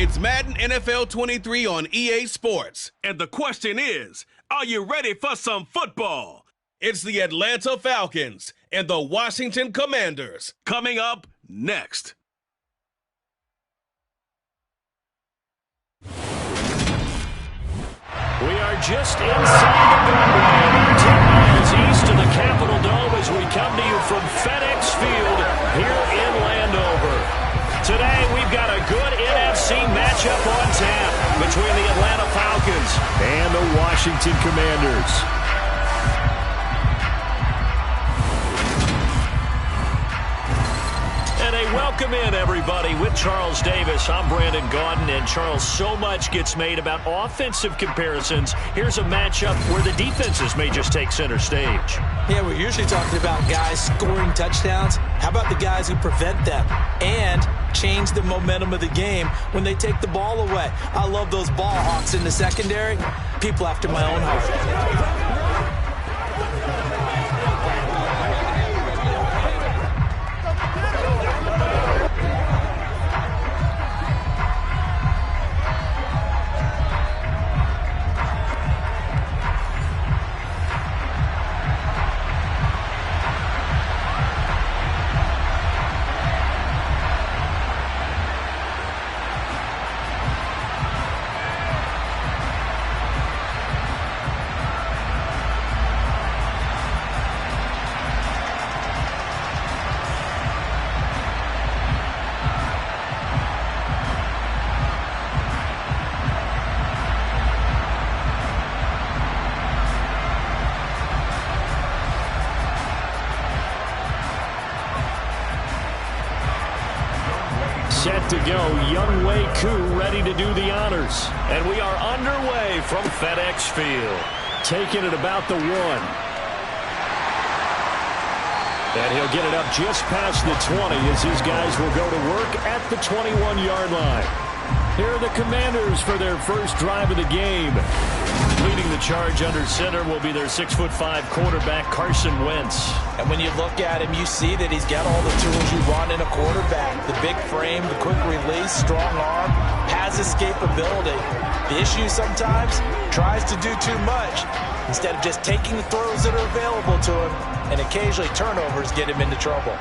It's Madden NFL 23 on EA Sports. And the question is, are you ready for some football? It's the Atlanta Falcons and the Washington Commanders. Coming up next. We are just inside the Beltway, about 10 miles east of the Capitol Dome as we come to you from FedEx Field here in Landover. Today, we've got a good NFC matchup on tap between the Atlanta Falcons and the Washington Commanders. And a welcome in, everybody, with Charles Davis. I'm Brandon Gaudin, and Charles, so much gets made about offensive comparisons. Here's a matchup where the defenses may just take center stage. Yeah, we're usually talking about guys scoring touchdowns. How about the guys who prevent them and change the momentum of the game when they take the ball away? I love those ball hawks in the secondary. People after my own heart. Set to go, Younghoe Koo ready to do the honors. And we are underway from FedEx Field. Taking it about the 1. And he'll get it up just past the 20 as his guys will go to work at the 21-yard line. Here are the Commanders for their first drive of the game. Leading the charge under center will be their 6'5" quarterback, Carson Wentz. And when you look at him, you see that he's got all the tools you want in a quarterback. The big frame, the quick release, strong arm, has escapability. The issue sometimes, tries to do too much. Instead of just taking the throws that are available to him, and occasionally turnovers get him into trouble.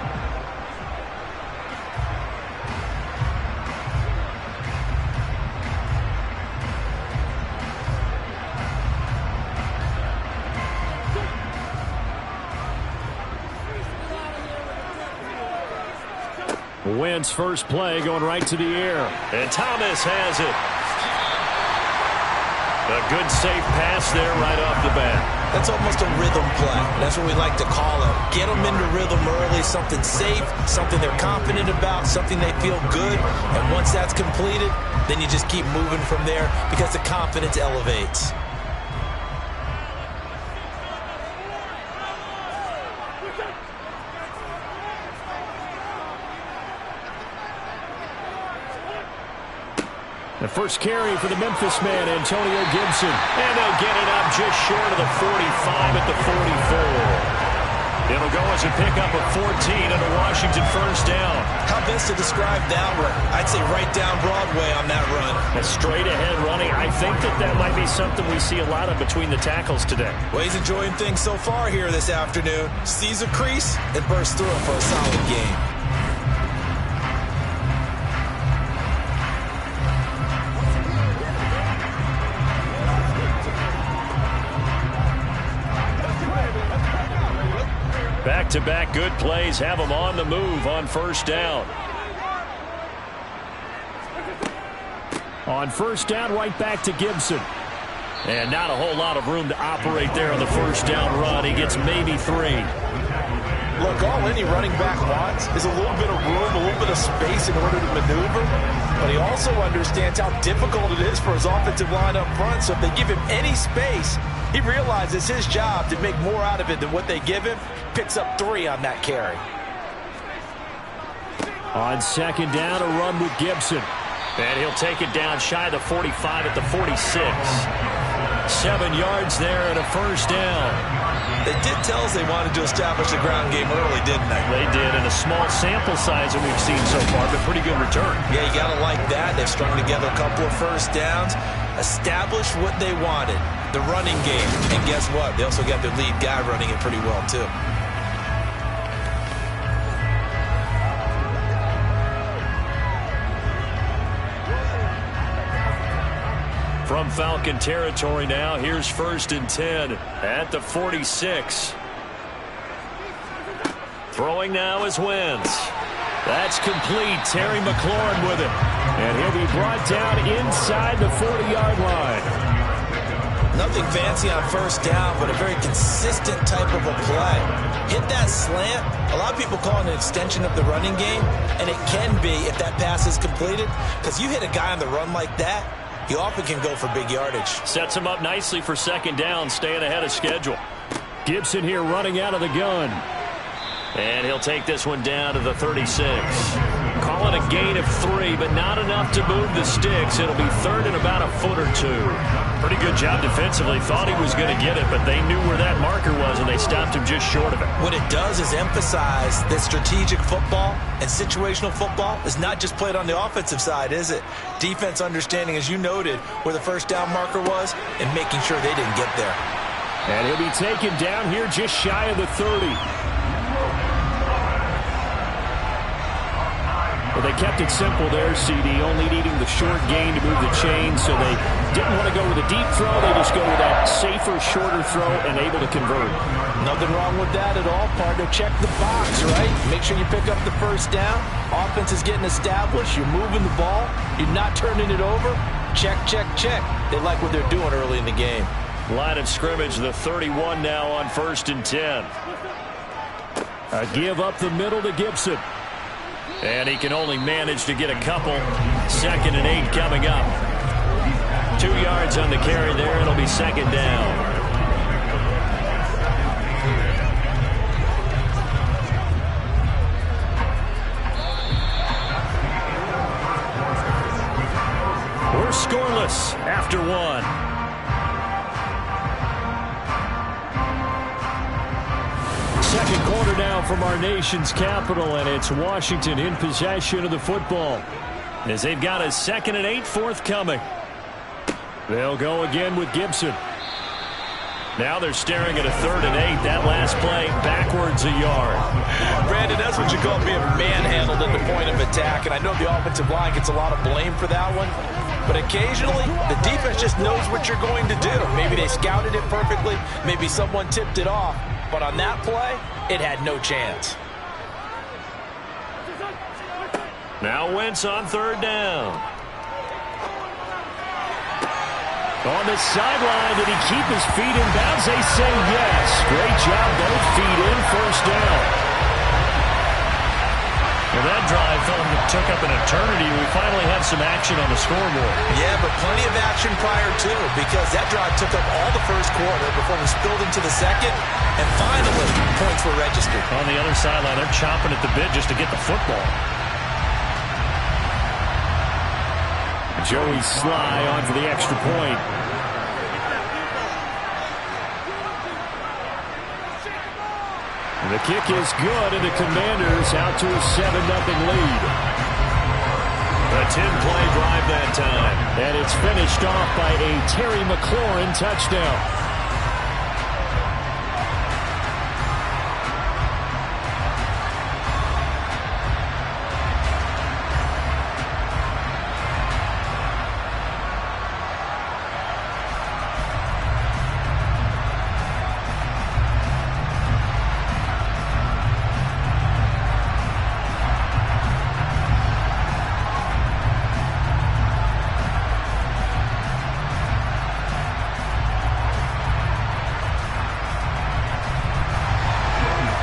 Wentz first play going right to the air. And Thomas has it. A good safe pass there right off the bat. That's almost a rhythm play. That's what we like to call it. Get them into rhythm early, something safe, something they're confident about, something they feel good. And once that's completed, then you just keep moving from there because the confidence elevates. The first carry for the Memphis man, Antonio Gibson. And they'll get it up just short of the 45 at the 44. It'll go as a pickup of 14 and a Washington first down. How best to describe that run? I'd say right down Broadway on that run. A straight ahead running. I think that might be something we see a lot of between the tackles today. Well, he's enjoying things so far here this afternoon. Sees a crease and bursts through it for a solid game. Back-to-back good plays have them on the move on first down. On first down, right back to Gibson. And not a whole lot of room to operate there on the first down run. He gets maybe 3. Look, all any running back wants is a little bit of room, a little bit of space in order to maneuver. But he also understands how difficult it is for his offensive line up front. So if they give him any space, he realizes his job to make more out of it than what they give him. Picks up 3 on that carry. On second down, a run with Gibson. And he'll take it down shy of the 45 at the 46. 7 yards there and a first down. They did tell us they wanted to establish the ground game early, didn't they? They did, in a small sample size that we've seen so far, but pretty good return. Yeah, you got to like that. They've strung together a couple of first downs, established what they wanted, the running game. And guess what? They also got their lead guy running it pretty well, too. From Falcon territory now, here's 1st and 10 at the 46. Throwing now is Wentz. That's complete. Terry McLaurin with it. And he'll be brought down inside the 40-yard line. Nothing fancy on first down, but a very consistent type of a play. Hit that slant. A lot of people call it an extension of the running game, and it can be if that pass is completed, because you hit a guy on the run like that, he often can go for big yardage. Sets him up nicely for 2nd down, staying ahead of schedule. Gibson here running out of the gun. And he'll take this one down to the 36. Call it a gain of 3, but not enough to move the sticks. It'll be 3rd and about a foot or 2. Pretty good job defensively. Thought he was going to get it, but they knew where that marker was, and they stopped him just short of it. What it does is emphasize that strategic football and situational football is not just played on the offensive side, is it? Defense understanding, as you noted, where the first down marker was and making sure they didn't get there. And he'll be taken down here just shy of the 30. Well, they kept it simple there, CD, only needing the short gain to move the chain, so they didn't want to go with a deep throw. They just go with that safer, shorter throw and able to convert. Nothing wrong with that at all, partner. Check the box, right? Make sure you pick up the first down. Offense is getting established. You're moving the ball. You're not turning it over. Check, check, check. They like what they're doing early in the game. Line of scrimmage, the 31 now on 1st and 10. A give up the middle to Gibson. And he can only manage to get a couple. 2nd and 8 coming up. 2 yards on the carry there. It'll be 2nd down. We're scoreless after 1. Second quarter now from our nation's capital, and it's Washington in possession of the football as they've got a 2nd and 8 forthcoming. They'll go again with Gibson. Now they're staring at a 3rd and 8. That last play backwards a yard. Brandon, that's what you call being manhandled at the point of attack, and I know the offensive line gets a lot of blame for that one. But occasionally, the defense just knows what you're going to do. Maybe they scouted it perfectly. Maybe someone tipped it off. But on that play, it had no chance. Now Wentz on 3rd down. On the sideline, did he keep his feet in bounds? They say yes. Great job, both feet in, 1st down. Well, that drive took up an eternity. We finally have some action on the scoreboard. Yeah, but plenty of action prior to, because that drive took up all the 1st quarter before we spilled into the 2nd, and finally, points were registered. On the other sideline, they're chomping at the bit just to get the football. Joey Sly on for the extra point. The kick is good, and the Commanders out to a 7-0 lead. A 10-play drive that time. And it's finished off by a Terry McLaurin touchdown.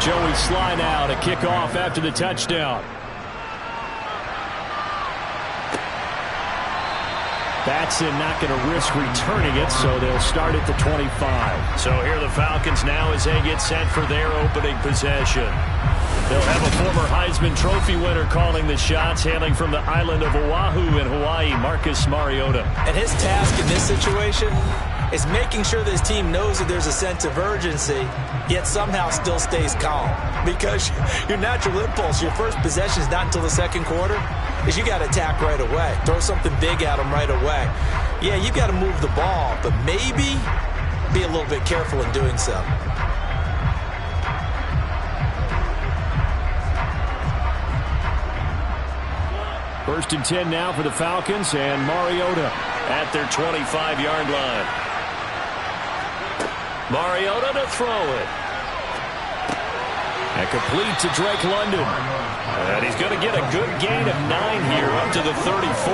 Joey Sly now to kick off after the touchdown. Batson not going to risk returning it, so they'll start at the 25. So here the Falcons now as they get set for their opening possession. They'll have a former Heisman Trophy winner calling the shots, hailing from the island of Oahu in Hawaii, Marcus Mariota. And his task in this situation, is making sure this team knows that there's a sense of urgency, yet somehow still stays calm. Because your natural impulse, your first possession is not until the second quarter, is you got to attack right away. Throw something big at them right away. Yeah, you got to move the ball, but maybe be a little bit careful in doing so. First and 10 now for the Falcons, and Mariota at their 25-yard line. Mariota to throw it. And complete to Drake London. And he's going to get a good gain of 9 here up to the 34.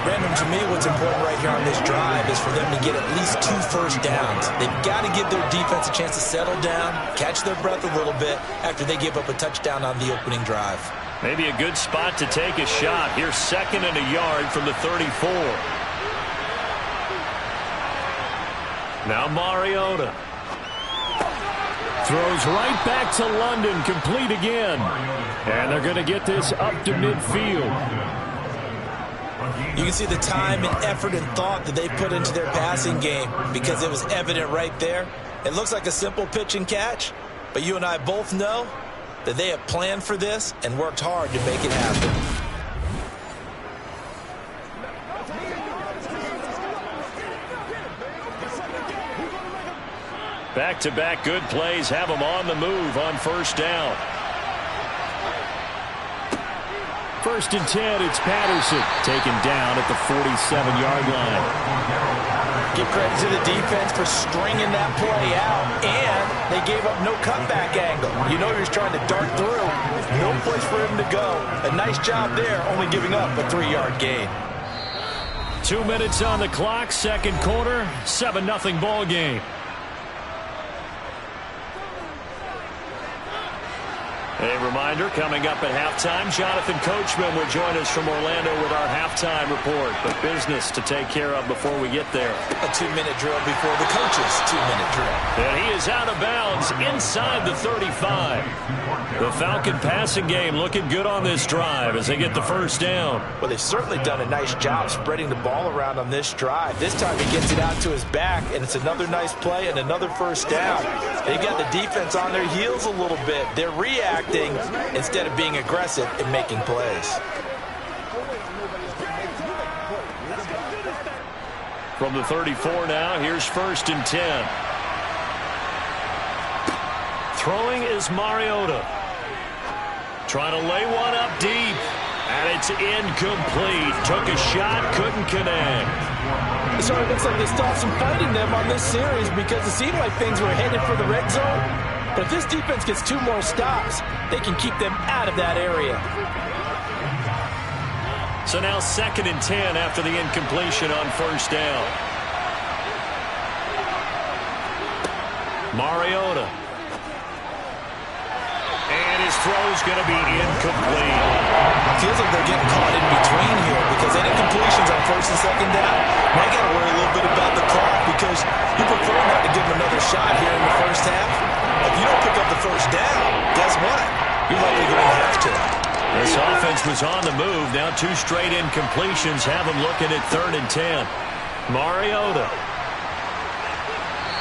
Brandon, to me, what's important right here on this drive is for them to get at least 2 first downs. They've got to give their defense a chance to settle down, catch their breath a little bit after they give up a touchdown on the opening drive. Maybe a good spot to take a shot. Here's 2nd and a yard from the 34. Now Mariota. Throws right back to London, complete again. And they're going to get this up to midfield. You can see the time and effort and thought that they put into their passing game because it was evident right there. It looks like a simple pitch and catch, but you and I both know that they have planned for this and worked hard to make it happen. Back-to-back good plays have them on the move on first down. First and 10, it's Patterson taken down at the 47-yard line. Give credit to the defense for stringing that play out, and they gave up no cutback angle. You know he was trying to dart through. No place for him to go. A nice job there, only giving up a 3-yard gain. 2 minutes on the clock, second quarter, 7-0 ball game. A reminder, coming up at halftime, Jonathan Coachman will join us from Orlando with our halftime report. But business to take care of before we get there. A 2-minute drill before the coach's 2-minute drill. And he is out of bounds inside the 35. The Falcon passing game looking good on this drive as they get the first down. Well, they've certainly done a nice job spreading the ball around on this drive. This time he gets it out to his back, and it's another nice play and another first down. They've got the defense on their heels a little bit. They're reacting instead of being aggressive and making plays. From the 34 now, here's first and 10. Throwing is Mariota. Trying to lay one up deep. And it's incomplete. Took a shot, couldn't connect. So it looks like they stopped some fighting them on this series because it seemed like things were headed for the red zone. But if this defense gets 2 more stops, they can keep them out of that area. So now 2nd and 10 after the incompletion on first down. Mariota. And his throw's going to be incomplete. Feels like they're getting caught in between here because any completions on first and second down, they got to worry a little bit about the clock because you prefer not to give them another shot here in the first half. If you don't pick up the first down, guess what? You're likely going to have to. This offense was on the move. Now 2 straight incompletions have them looking at 3rd and 10. Mariota.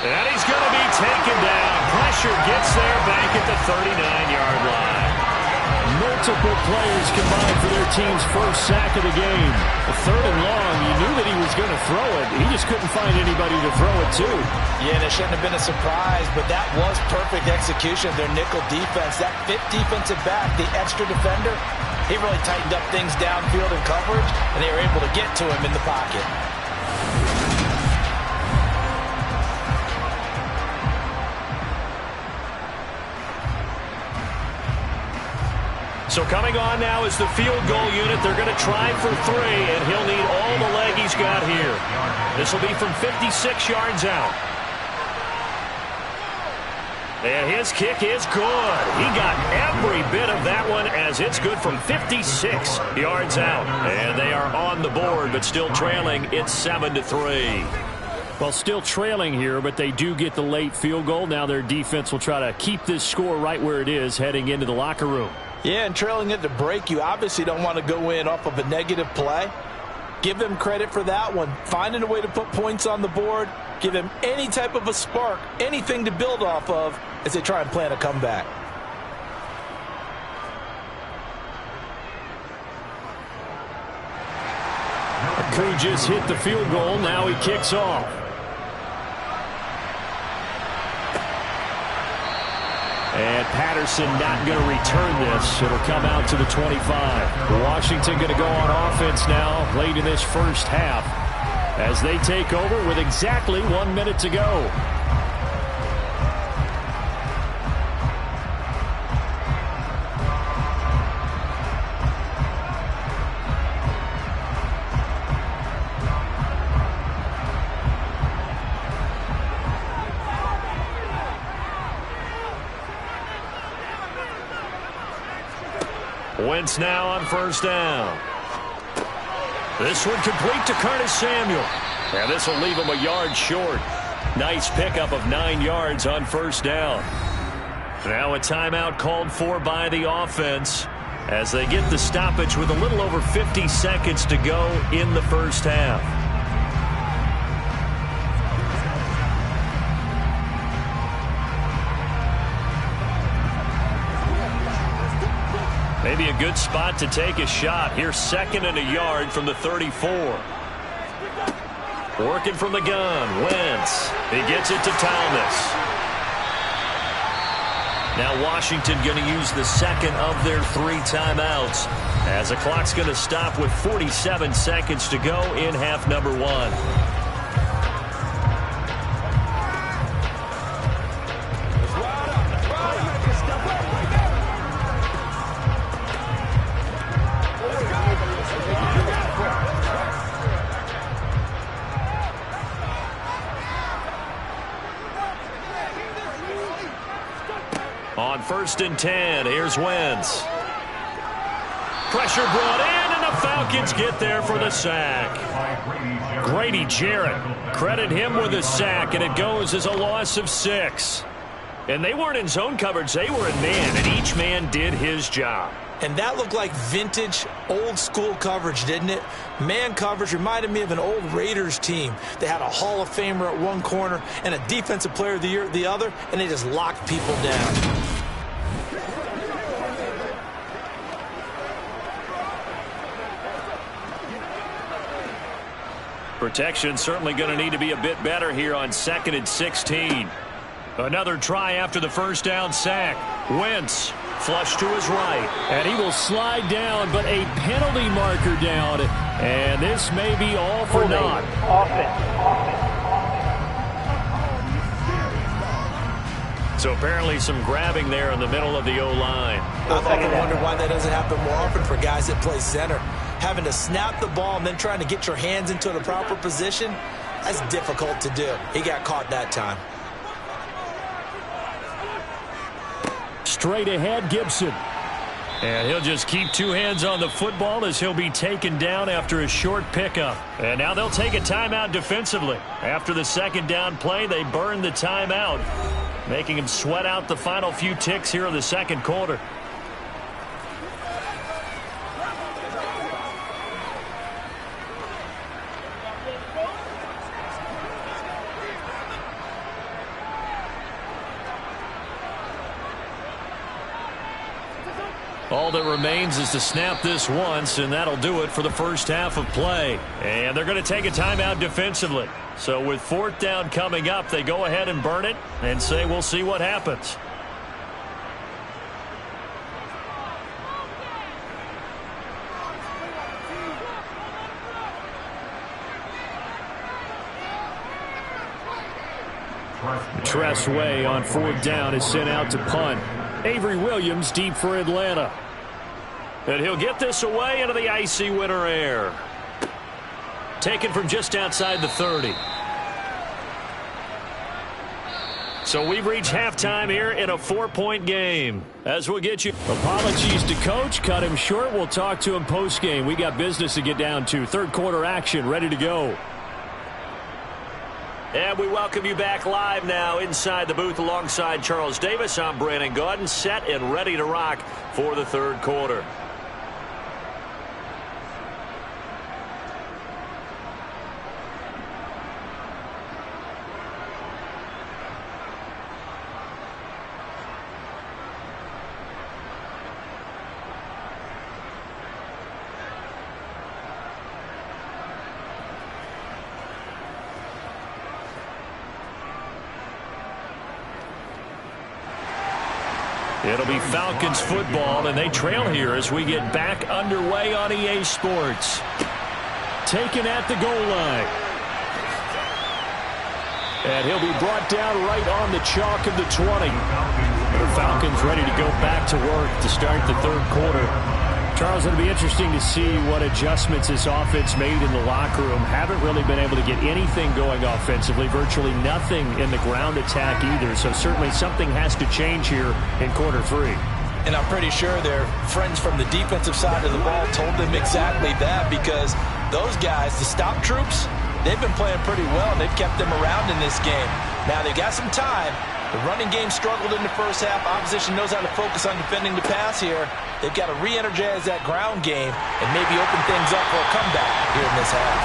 And he's going to be taken down. Pressure gets there back at the 39-yard line. Multiple players combined for their team's first sack of the game. A 3rd and long, you knew that he was going to throw it. He just couldn't find anybody to throw it to. Yeah, and it shouldn't have been a surprise, but that was perfect execution of their nickel defense. That 5th defensive back, the extra defender, he really tightened up things downfield in coverage, and they were able to get to him in the pocket. So coming on now is the field goal unit. They're going to try for 3, and he'll need all the leg he's got here. This will be from 56 yards out. And his kick is good. He got every bit of that one as it's good from 56 yards out. And they are on the board, but still trailing. It's 7-3. Well, still trailing here, but they do get the late field goal. Now their defense will try to keep this score right where it is heading into the locker room. Yeah, and trailing it to break, you obviously don't want to go in off of a negative play. Give them credit for that one. Finding a way to put points on the board, give them any type of a spark, anything to build off of as they try and plan a comeback. Crew just hit the field goal. Now he kicks off. And Patterson not going to return this. It'll come out to the 25. Washington going to go on offense now late in this first half as they take over with exactly 1 minute to go. Wentz now on first down. This one complete to Curtis Samuel. And this will leave him a yard short. Nice pickup of 9 yards on first down. Now a timeout called for by the offense as they get the stoppage with a little over 50 seconds to go in the first half. Maybe a good spot to take a shot. Here's 2nd and a yard from the 34. Working from the gun. Wentz. He gets it to Thomas. Now Washington going to use the second of their 3 timeouts as the clock's going to stop with 47 seconds to go in half number 1. On 1st and 10, here's Wentz. Pressure brought in, and the Falcons get there for the sack. Grady Jarrett, credit him with a sack, and it goes as a loss of 6. And they weren't in zone coverage, they were in man, and each man did his job. And that looked like vintage, old-school coverage, didn't it? Man coverage reminded me of an old Raiders team. They had a Hall of Famer at one corner and a Defensive Player of the Year at the other, and they just locked people down. Protection certainly going to need to be a bit better here on 2nd and 16. Another try after the first down sack. Wentz flush to his right. And he will slide down, but a penalty marker down. And this may be all for naught. So apparently some grabbing there in the middle of the O-line. I've often wondered why that doesn't happen more often for guys that play center. Having to snap the ball and then trying to get your hands into the proper position, that's difficult to do. He got caught that time. Straight ahead, Gibson. And he'll just keep 2 hands on the football as he'll be taken down after a short pickup. And now they'll take a timeout defensively. After the 2nd down play, they burn the timeout, making him sweat out the final few ticks here in the 2nd quarter. All that remains is to snap this once, and that'll do it for the first half of play. And they're going to take a timeout defensively. So with 4th down coming up, they go ahead and burn it and say we'll see what happens. Tressway on 4th down is sent out to punt. Avery Williams deep for Atlanta. And he'll get this away into the icy winter air. Taken from just outside the 30. So we've reached halftime here in a 4-point game. As we'll get you. Apologies to Coach. Cut him short. We'll talk to him post-game. We got business to get down to. 3rd quarter action ready to go. And we welcome you back live now inside the booth alongside Charles Davis. I'm Brandon Gaudin, set and ready to rock for the 3rd quarter. It'll be Falcons football, and they trail here as we get back underway on EA Sports. Taken at the goal line. And he'll be brought down right on the chalk of the 20. The Falcons ready to go back to work to start the third quarter. Charles, it'll be interesting to see what adjustments this offense made in the locker room. Haven't really been able to get anything going offensively, virtually nothing in the ground attack either. So certainly something has to change here in quarter three. And I'm pretty sure their friends from the defensive side of the ball told them exactly that, because those guys, the stop troops, they've been playing pretty well, and they've kept them around in this game. Now, they've got some time. The running game struggled in the first half. Opposition knows how to focus on defending the pass here. They've got to re-energize that ground game and maybe open things up for a comeback here in this half.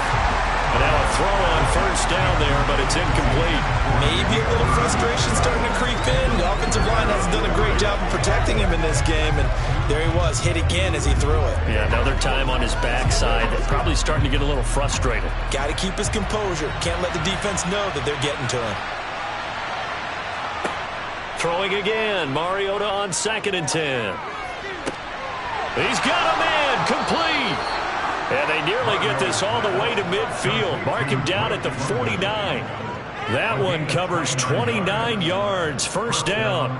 And now a throw on first down there, but it's incomplete. Maybe a little frustration starting to creep in. The offensive line hasn't done a great job of protecting him in this game, and there he was, hit again as he threw it. Yeah, another time on his backside. Probably starting to get a little frustrated. Got to keep his composure. Can't let the defense know that they're getting to him. Throwing again, Mariota on 2nd and 10. He's got a man, complete. And they nearly get this all the way to midfield. Mark him down at the 49. That one covers 29 yards, first down.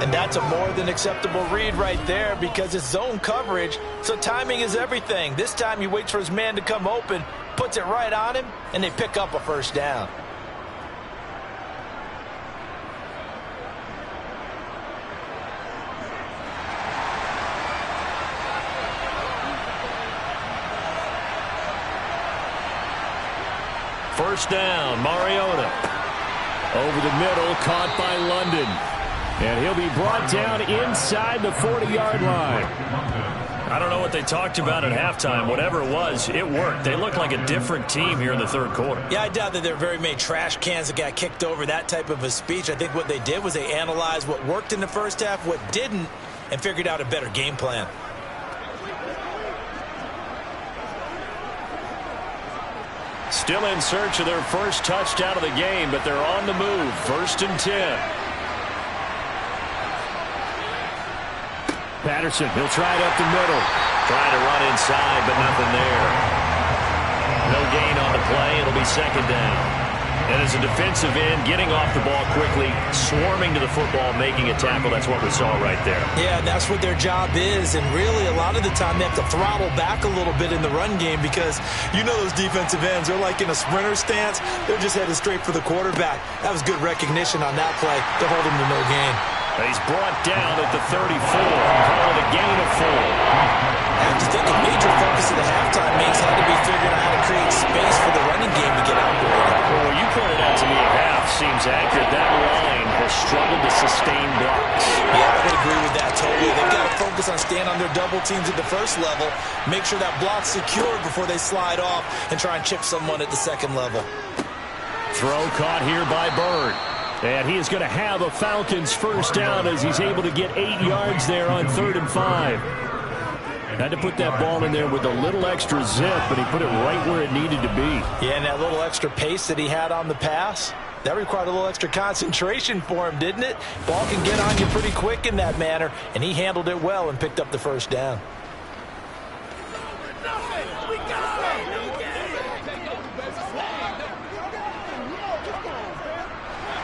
And that's a more than acceptable read right there, because it's zone coverage, so timing is everything. This time he waits for his man to come open, puts it right on him, and they pick up a first down. First down, Mariota. Over the middle, caught by London. And he'll be brought down inside the 40-yard line. I don't know what they talked about at halftime. Whatever it was, it worked. They look like a different team here in the third quarter. Yeah, I doubt that there are very many trash cans that got kicked over, that type of a speech. I think what they did was they analyzed what worked in the first half, what didn't, and figured out a better game plan. Still in search of their first touchdown of the game, but they're on the move. 1st and 10. Patterson, he'll try it up the middle. Trying to run inside, but nothing there. No gain on the play. It'll be 2nd down. And as a defensive end, getting off the ball quickly, swarming to the football, making a tackle, that's what we saw right there. Yeah, that's what their job is, and really a lot of the time they have to throttle back a little bit in the run game, because you know those defensive ends, they're like in a sprinter stance. They're just headed straight for the quarterback. That was good recognition on that play. They'll hold him to no gain. He's brought down at the 34. Call it a gain of 4. I have to think a major focus of the halftime means had to be figuring out how to create space for the running game to get operated. Well, what you pointed out to me at half seems accurate. That line has struggled to sustain blocks. Yeah, I would agree with that totally. They've got to focus on staying on their double teams at the first level, make sure that block's secured before they slide off and try and chip someone at the second level. Throw caught here by Bird. And he is going to have a Falcons first down as he's able to get 8 yards there on 3rd and 5. Had to put that ball in there with a little extra zip, but he put it right where it needed to be. Yeah, and that little extra pace that he had on the pass, that required a little extra concentration for him, didn't it? Ball can get on you pretty quick in that manner, and he handled it well and picked up the first down.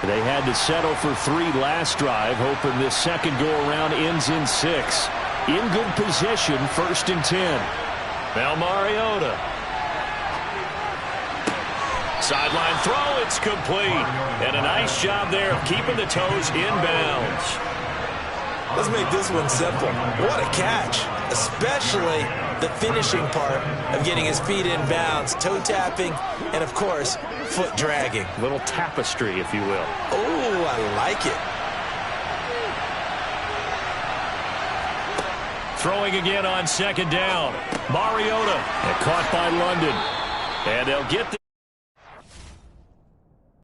They had to settle for 3 last drive, hoping this second go-around ends in 6. In good position, 1st and 10. Now Mariota. Sideline throw, it's complete. And a nice job there of keeping the toes inbounds. Let's make this one simple. What a catch, especially the finishing part of getting his feet in bounds, toe tapping, and of course, foot dragging. Little tapestry, if you will. Oh, I like it. Throwing again on 2nd down. Mariota, and caught by London. And they'll get